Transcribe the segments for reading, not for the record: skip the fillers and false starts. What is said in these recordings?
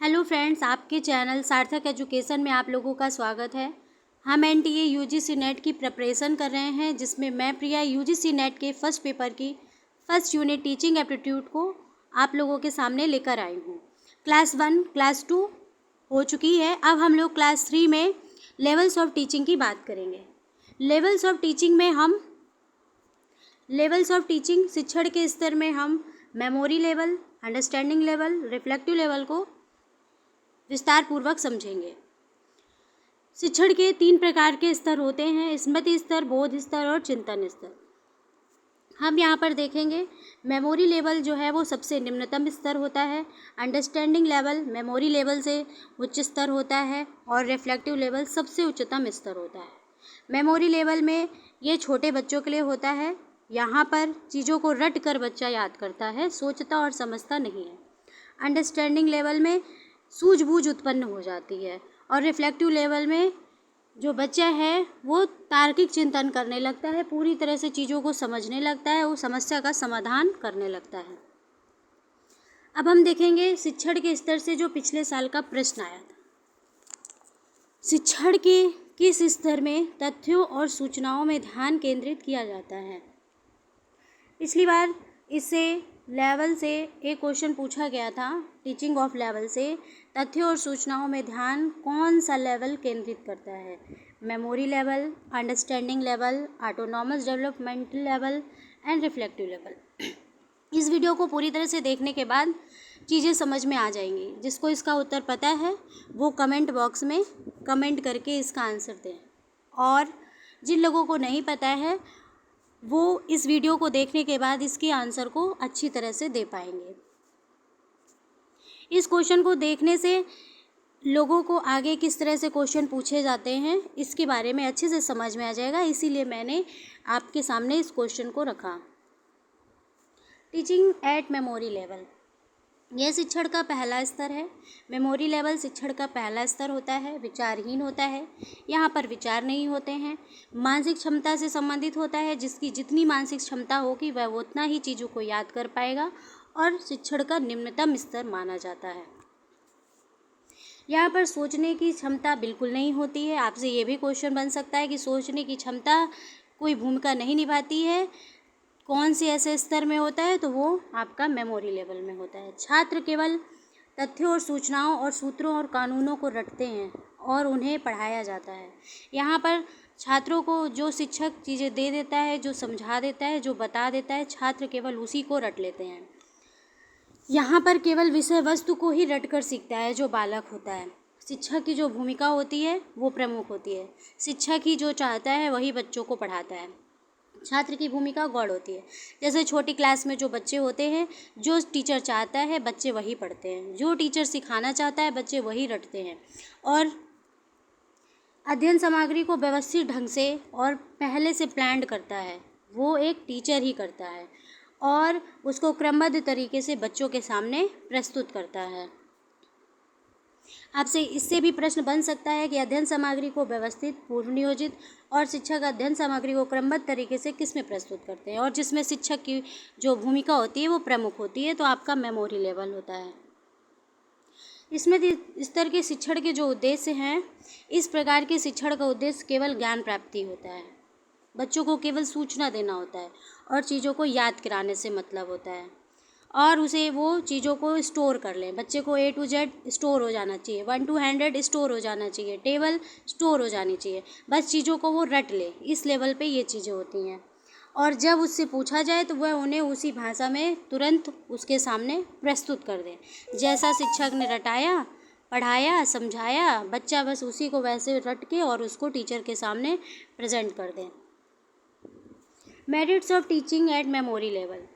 Hello friends, आपके channel सार्थक education में आप लोगों का स्वागत है। हम एनटीए यूजीसी नेट की प्रिपरेशन कर रहे हैं, जिसमें मैं प्रिया यूजीसी नेट के फर्स्ट पेपर की फर्स्ट यूनिट टीचिंग एप्टीट्यूड को आप लोगों के सामने लेकर आई हूँ। क्लास 1 क्लास 2 हो चुकी है। अब हम लोग क्लास 3 में लेवल्स ऑफ टीचिंग की बात करेंगे। लेवल्स ऑफ टीचिंग शिक्षण के स्तर में हम memory level, understanding level, reflective level को विस्तार पूर्वक समझेंगे। शिक्षण के 3 प्रकार के स्तर होते हैं: स्मृति स्तर, बोध स्तर और चिंतन स्तर। हम यहाँ पर देखेंगे मेमोरी लेवल जो है वो सबसे निम्नतम स्तर होता है, अंडरस्टैंडिंग लेवल मेमोरी लेवल से उच्च स्तर होता है और रिफ्लेक्टिव लेवल सबसे उच्चतम स्तर होता है। मेमोरी लेवल में ये छोटे बच्चों के लिए होता है। यहाँ पर चीज़ों को रट कर बच्चा याद करता है, सोचता और समझता नहीं है। अंडरस्टैंडिंग लेवल में सूझबूझ उत्पन्न हो जाती है और रिफ्लेक्टिव लेवल में जो बच्चा है वो तार्किक चिंतन करने लगता है, पूरी तरह से चीज़ों को समझने लगता है, वो समस्या का समाधान करने लगता है। अब हम देखेंगे शिक्षण के स्तर से जो पिछले साल का प्रश्न आया था। शिक्षण के किस स्तर में तथ्यों और सूचनाओं में ध्यान केंद्रित किया जाता है? पिछली बार इससे लेवल से एक क्वेश्चन पूछा गया था, टीचिंग ऑफ लेवल से तथ्यों और सूचनाओं में ध्यान कौन सा लेवल केंद्रित करता है? Memory level, understanding level, autonomous developmental level and reflective level. इस वीडियो को पूरी तरह से देखने के बाद चीज़ें समझ में आ जाएंगी। जिसको इसका उत्तर पता है वो कमेंट बॉक्स में कमेंट करके इसका आंसर दें, और जिन लोगों को नहीं पता है वो इस वीडियो को देखने के बाद इसके आंसर को अच्छी तरह से दे पाएंगे। इस क्वेश्चन को देखने से लोगों को आगे किस तरह से क्वेश्चन पूछे जाते हैं इसके बारे में अच्छे से समझ में आ जाएगा, इसीलिए मैंने आपके सामने इस क्वेश्चन को रखा। टीचिंग एट मेमोरी लेवल, यह शिक्षण का पहला स्तर है। मेमोरी लेवल शिक्षण का पहला स्तर होता है, विचारहीन होता है। यहाँ पर विचार नहीं होते हैं। मानसिक क्षमता से संबंधित होता है, जिसकी जितनी मानसिक क्षमता होगी वह उतना ही चीज़ों को याद कर पाएगा, और शिक्षण का निम्नतम स्तर माना जाता है। यहाँ पर सोचने की क्षमता बिल्कुल नहीं होती है। आपसे ये भी क्वेश्चन बन सकता है कि सोचने की क्षमता कोई भूमिका नहीं निभाती है, कौन से ऐसे स्तर में होता है? तो वो आपका मेमोरी लेवल में होता है। छात्र केवल तथ्यों और सूचनाओं और सूत्रों और कानूनों को रटते हैं और उन्हें पढ़ाया जाता है। यहाँ पर छात्रों को जो शिक्षक चीज़ें दे देता है, जो समझा देता है, जो बता देता है, छात्र केवल उसी को रट लेते हैं। यहाँ पर केवल विषय वस्तु को ही रट कर सीखता है जो बालक होता है। शिक्षक की जो भूमिका होती है वो प्रमुख होती है। शिक्षक ही जो चाहता है वही बच्चों को पढ़ाता है। छात्र की भूमिका गौड़ होती है। जैसे छोटी क्लास में जो बच्चे होते हैं, जो टीचर चाहता है बच्चे वही पढ़ते हैं, जो टीचर सिखाना चाहता है बच्चे वही रटते हैं। और अध्ययन सामग्री को व्यवस्थित ढंग से और पहले से प्लान्ड करता है वो एक टीचर ही करता है, और उसको क्रमबद्ध तरीके से बच्चों के सामने प्रस्तुत करता है। आपसे इससे भी प्रश्न बन सकता है कि अध्ययन सामग्री को व्यवस्थित, पूर्व नियोजित और शिक्षक अध्ययन सामग्री को क्रमबद्ध तरीके से किस में प्रस्तुत करते हैं, और जिसमें शिक्षक की जो भूमिका होती है वो प्रमुख होती है, तो आपका मेमोरी लेवल होता है। इसमें स्तर के शिक्षण के जो उद्देश्य हैं, इस प्रकार के शिक्षण का उद्देश्य केवल ज्ञान प्राप्ति होता है। बच्चों को केवल सूचना देना होता है और चीज़ों को याद कराने से मतलब होता है, और उसे वो चीज़ों को स्टोर कर लें। बच्चे को A to Z स्टोर हो जाना चाहिए, 1 to 100 स्टोर हो जाना चाहिए, टेबल स्टोर हो जानी चाहिए, बस चीज़ों को वो रट ले। इस लेवल पे ये चीज़ें होती हैं, और जब उससे पूछा जाए तो वह उन्हें उसी भाषा में तुरंत उसके सामने प्रस्तुत कर दे। जैसा शिक्षक ने रटाया, पढ़ाया, समझाया, बच्चा बस उसी को वैसे रट के और उसको टीचर के सामने प्रेजेंट कर दें। Merits of teaching eight memory level,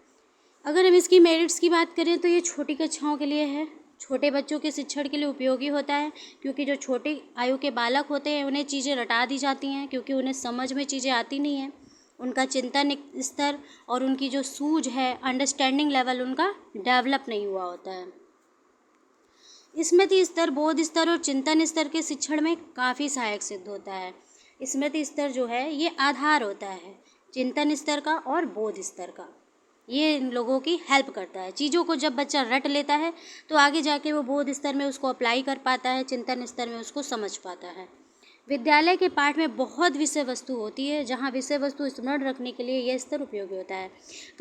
अगर हम इसकी मेरिट्स की बात करें तो ये छोटी कक्षाओं के लिए है। छोटे बच्चों के शिक्षण के लिए उपयोगी होता है, क्योंकि जो छोटे आयु के बालक होते हैं उन्हें चीज़ें रटा दी जाती हैं, क्योंकि उन्हें समझ में चीज़ें आती नहीं हैं। उनका चिंतन स्तर और उनकी जो सूझ है, अंडरस्टैंडिंग लेवल उनका डेवलप नहीं हुआ होता है। स्मृति स्तर, बोध स्तर और चिंतन स्तर के शिक्षण में काफ़ी सहायक सिद्ध होता है। स्मृति स्तर जो है ये आधार होता है चिंतन स्तर का और बोध स्तर का। ये इन लोगों की हेल्प करता है। चीज़ों को जब बच्चा रट लेता है तो आगे जाके वो बोध स्तर में उसको अप्लाई कर पाता है, चिंतन स्तर में उसको समझ पाता है। विद्यालय के पाठ में बहुत विषय वस्तु होती है, जहाँ विषय वस्तु स्मरण रखने के लिए यह स्तर उपयोगी होता है।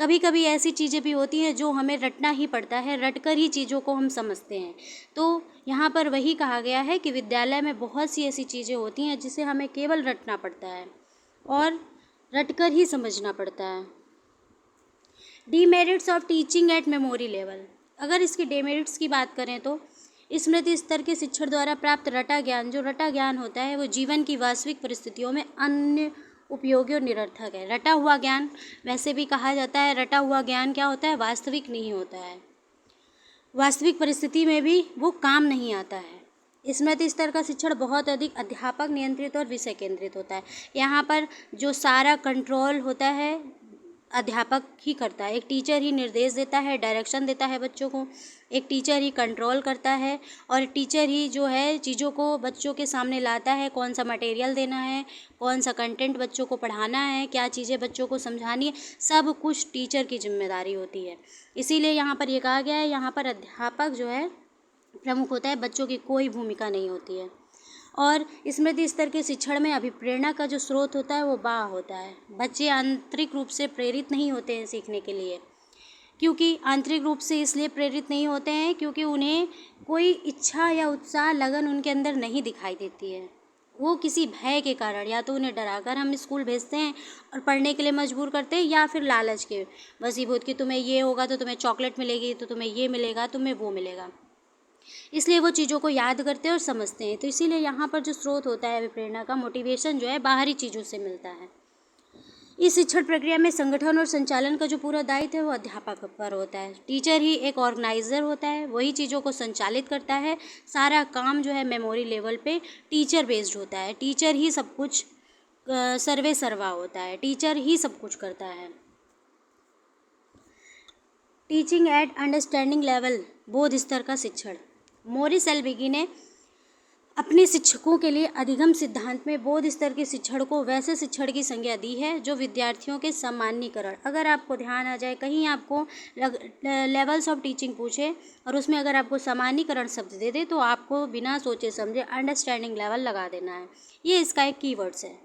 कभी कभी ऐसी चीज़ें भी होती हैं जो हमें रटना ही पड़ता है, रटकर ही चीज़ों को हम समझते हैं। तो यहाँ पर वही कहा गया है कि विद्यालय में बहुत सी ऐसी चीज़ें होती हैं जिसे हमें केवल रटना पड़ता है और रटकर ही समझना पड़ता है। Demerits of teaching eight memory level. अगर इसकी डेमेरिट्स की बात करें तो स्मृति स्तर के शिक्षण द्वारा प्राप्त रटा ज्ञान, जो रटा ज्ञान होता है वो जीवन की वास्तविक परिस्थितियों में अन्य उपयोगी और निरर्थक है। रटा हुआ ज्ञान, वैसे भी कहा जाता है रटा हुआ ज्ञान क्या होता है, वास्तविक नहीं होता है, वास्तविक परिस्थिति में भी वो काम नहीं आता है। स्मृति स्तर का शिक्षण बहुत अधिक अध्यापक नियंत्रित और विषय केंद्रित होता है। यहाँ पर जो सारा कंट्रोल होता है अध्यापक ही करता है। एक टीचर ही निर्देश देता है, डायरेक्शन देता है बच्चों को, एक टीचर ही कंट्रोल करता है और टीचर ही जो है चीज़ों को बच्चों के सामने लाता है, कौन सा मटेरियल देना है, कौन सा कंटेंट बच्चों को पढ़ाना है, क्या चीज़ें बच्चों को समझानी है, सब कुछ टीचर की जिम्मेदारी होती है। इसीलिए यहाँ पर ये कहा गया है, यहाँ पर अध्यापक जो है प्रमुख होता है, बच्चों की कोई भूमिका नहीं होती है। और स्मृति स्तर के शिक्षण में अभिप्रेरणा का जो स्रोत होता है वो बाह होता है। बच्चे आंतरिक रूप से प्रेरित नहीं होते हैं सीखने के लिए, क्योंकि आंतरिक रूप से इसलिए प्रेरित नहीं होते हैं क्योंकि उन्हें कोई इच्छा या उत्साह, लगन उनके अंदर नहीं दिखाई देती है। वो किसी भय के कारण, या तो उन्हें डराकर हम स्कूल भेजते हैं और पढ़ने के लिए मजबूर करते हैं, या फिर लालच के वशीभूत कि तुम्हें ये होगा तो तुम्हें चॉकलेट मिलेगी, तो तुम्हें ये मिलेगा, तुम्हें वो मिलेगा, इसलिए वो चीज़ों को याद करते हैं और समझते हैं। तो इसीलिए यहाँ पर जो स्रोत होता है प्रेरणा का, मोटिवेशन जो है बाहरी चीज़ों से मिलता है। इस शिक्षण प्रक्रिया में संगठन और संचालन का जो पूरा दायित्व है वो अध्यापक पर होता है। टीचर ही एक ऑर्गेनाइज़र होता है, वही चीज़ों को संचालित करता है। सारा काम जो है मेमोरी लेवल पे टीचर बेस्ड होता है। टीचर ही सब कुछ सर्वे सर्वा होता है, टीचर ही सब कुछ करता है। टीचिंग एट अंडरस्टैंडिंग लेवल, बोध स्तर का शिक्षण। मॉरिस एल्बिगी ने अपने शिक्षकों के लिए अधिगम सिद्धांत में बोध स्तर के शिक्षण को वैसे शिक्षण की संज्ञा दी है जो विद्यार्थियों के सामान्यीकरण, अगर आपको ध्यान आ जाए कहीं आपको लेवल्स ऑफ टीचिंग पूछे और उसमें अगर आपको सामान्यीकरण शब्द दे दे तो आपको बिना सोचे समझे अंडरस्टैंडिंग लेवल लगा देना है। ये इसका एक कीवर्ड्स है।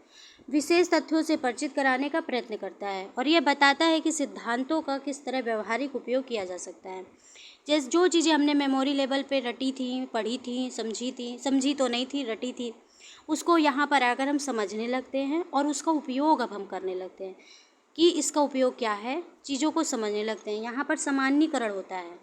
विशेष तथ्यों से परिचित कराने का प्रयत्न करता है और यह बताता है कि सिद्धांतों का किस तरह व्यवहारिक उपयोग किया जा सकता है। जैसे जो चीज़ें हमने मेमोरी लेवल पे रटी थी, पढ़ी थी, समझी तो नहीं थी, रटी थी, उसको यहाँ पर आकर हम समझने लगते हैं और उसका उपयोग अब हम करने लगते हैं कि इसका उपयोग क्या है, चीज़ों को समझने लगते हैं। यहाँ पर सामान्यीकरण होता है।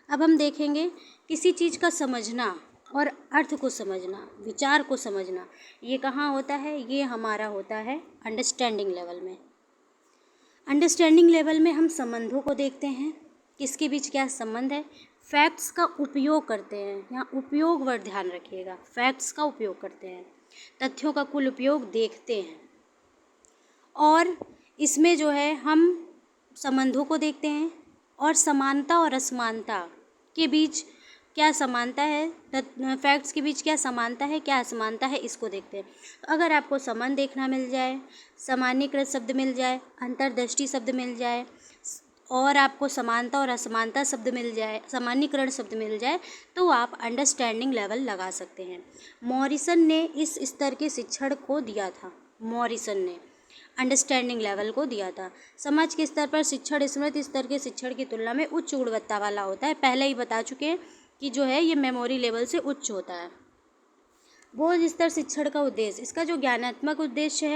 अब हम देखेंगे किसी चीज़ का समझना और अर्थ को समझना, विचार को समझना, ये कहाँ होता है, ये हमारा होता है अंडरस्टैंडिंग लेवल में। अंडरस्टैंडिंग लेवल में हम संबंधों को देखते हैं, किसके बीच क्या संबंध है, फैक्ट्स का उपयोग करते हैं, यहाँ उपयोग वर्ड ध्यान रखिएगा, फैक्ट्स का उपयोग करते हैं, तथ्यों का कुल उपयोग देखते हैं और इसमें जो है हम संबंधों को देखते हैं और समानता और असमानता के बीच क्या समानता है, फैक्ट्स के बीच क्या समानता है, क्या असमानता है, इसको देखते हैं। तो अगर आपको संबंध देखना मिल जाए, सामान्यीकृत शब्द मिल जाए, अंतर्दृष्टि शब्द मिल जाए और आपको समानता और असमानता शब्द मिल जाए, सामान्यीकरण शब्द मिल जाए, तो आप अंडरस्टैंडिंग लेवल लगा सकते हैं। मॉरिसन ने इस स्तर के शिक्षण को दिया था, मॉरिसन ने अंडरस्टैंडिंग लेवल को दिया था। समझ के स्तर पर शिक्षण स्मृति स्तर के शिक्षण की तुलना में उच्च गुणवत्ता वाला होता है। पहले ही बता चुके हैं कि जो है ये मेमोरी लेवल से उच्च होता है। बोध स्तर शिक्षण का उद्देश्य, इसका जो ज्ञानात्मक उद्देश्य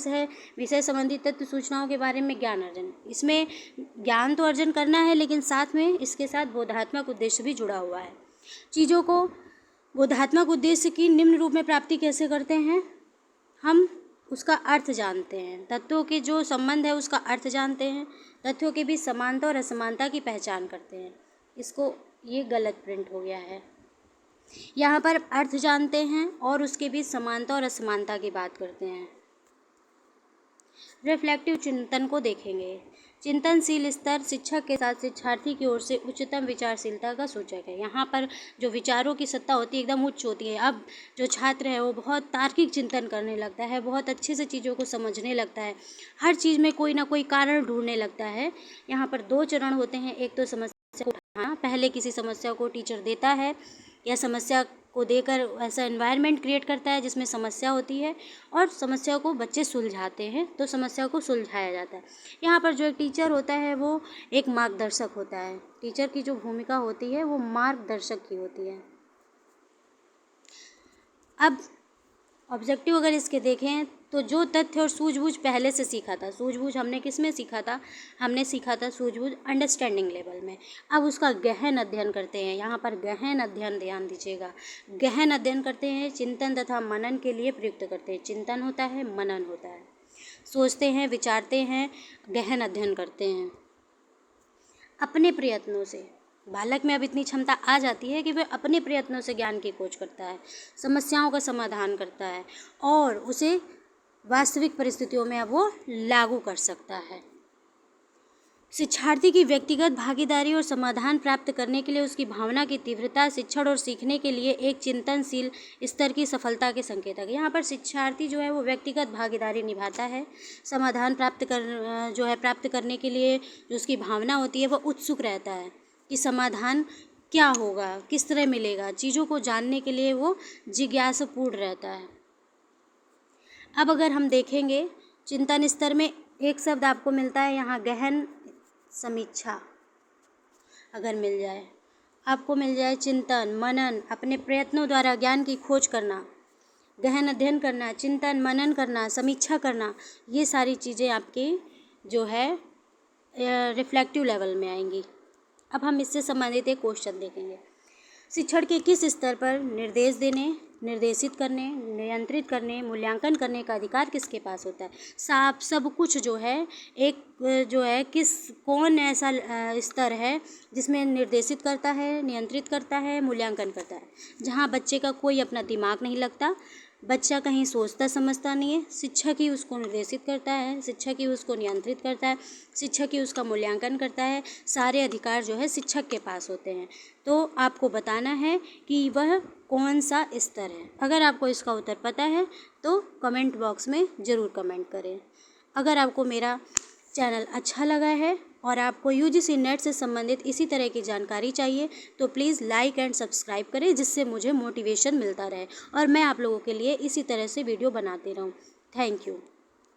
है विषय संबंधी तत्व सूचनाओं के बारे में ज्ञान अर्जन। इसमें ज्ञान तो अर्जन करना है लेकिन साथ में इसके साथ बोधात्मक उद्देश्य भी जुड़ा हुआ है। चीज़ों को बोधात्मक उद्देश्य की निम्न रूप में प्राप्ति कैसे करते हैं, हम उसका अर्थ जानते हैं, तत्वों के जो संबंध है उसका अर्थ जानते हैं, तथ्यों के बीच समानता और असमानता की पहचान करते हैं। इसको ये गलत प्रिंट हो गया है, यहाँ पर अर्थ जानते हैं और उसके बीच समानता और असमानता की बात करते हैं। रिफ्लेक्टिव चिंतन को देखेंगे। चिंतनशील स्तर शिक्षक के साथ शिक्षार्थी की ओर से उच्चतम विचारशीलता का सूचक है। यहाँ पर जो विचारों की सत्ता होती है एकदम उच्च होती है। अब जो छात्र है वो बहुत तार्किक चिंतन करने लगता है, बहुत अच्छे से चीज़ों को समझने लगता है, हर चीज़ में कोई ना कोई कारण ढूंढने लगता है। यहाँ पर 2 चरण होते हैं, एक तो समस्या को उठाना, पहले किसी समस्या को टीचर देता है या समस्या को देकर ऐसा एनवायरनमेंट क्रिएट करता है जिसमें समस्या होती है और समस्या को बच्चे सुलझाते हैं, तो समस्या को सुलझाया जाता है। यहाँ पर जो एक टीचर होता है वो एक मार्गदर्शक होता है। टीचर की जो भूमिका होती है वो मार्गदर्शक की होती है। अब ऑब्जेक्टिव अगर इसके देखें तो जो तथ्य और सूझबूझ पहले से सीखा था, सूझबूझ हमने किस में सीखा था, हमने सीखा था सूझबूझ अंडरस्टैंडिंग लेवल में। अब उसका गहन अध्ययन करते हैं। यहाँ पर गहन अध्ययन ध्यान दीजिएगा, गहन अध्ययन करते हैं, चिंतन तथा मनन के लिए प्रयुक्त करते हैं। चिंतन होता है, मनन होता है, सोचते हैं, विचारते हैं, गहन अध्ययन करते हैं। अपने प्रयत्नों से बालक में अब इतनी क्षमता आ जाती है कि वह अपने प्रयत्नों से ज्ञान की खोज करता है, समस्याओं का समाधान करता है और उसे वास्तविक परिस्थितियों में अब वो लागू कर सकता है। शिक्षार्थी की व्यक्तिगत भागीदारी और समाधान प्राप्त करने के लिए उसकी भावना की तीव्रता शिक्षण और सीखने के लिए एक चिंतनशील स्तर की सफलता के संकेतक है। यहाँ पर शिक्षार्थी जो है वो व्यक्तिगत भागीदारी निभाता है, समाधान प्राप्त करने के लिए जो उसकी भावना होती है वो उत्सुक रहता है कि समाधान क्या होगा, किस तरह मिलेगा, चीज़ों को जानने के लिए वो जिज्ञासापूर्ण रहता है। अब अगर हम देखेंगे चिंतन स्तर में एक शब्द आपको मिलता है यहाँ, गहन समीक्षा अगर मिल जाए, आपको मिल जाए चिंतन, मनन, अपने प्रयत्नों द्वारा ज्ञान की खोज करना, गहन अध्ययन करना, चिंतन, मनन करना, समीक्षा करना, ये सारी चीज़ें आपकी जो है रिफ्लेक्टिव लेवल में आएंगी। अब हम इससे संबंधित एक क्वेश्चन देखेंगे। शिक्षण के किस स्तर पर निर्देश देने, निर्देशित करने, नियंत्रित करने, मूल्यांकन करने का अधिकार किसके पास होता है? सब कुछ जो है एक जो है कौन ऐसा स्तर है जिसमें निर्देशित करता है, नियंत्रित करता है, मूल्यांकन करता है, जहाँ बच्चे का कोई अपना दिमाग नहीं लगता, बच्चा कहीं सोचता समझता नहीं है, शिक्षक ही उसको निर्देशित करता है, शिक्षक ही उसको नियंत्रित करता है, शिक्षक ही उसका मूल्यांकन करता है, सारे अधिकार जो है शिक्षक के पास होते हैं। तो आपको बताना है कि वह कौन सा स्तर है। अगर आपको इसका उत्तर पता है तो कमेंट बॉक्स में ज़रूर कमेंट करें। अगर आपको मेरा चैनल अच्छा लगा है और आपको यूजीसी नेट से संबंधित इसी तरह की जानकारी चाहिए तो प्लीज़ लाइक एंड सब्सक्राइब करें, जिससे मुझे मोटिवेशन मिलता रहे और मैं आप लोगों के लिए इसी तरह से वीडियो बनाती रहूं। Thank you.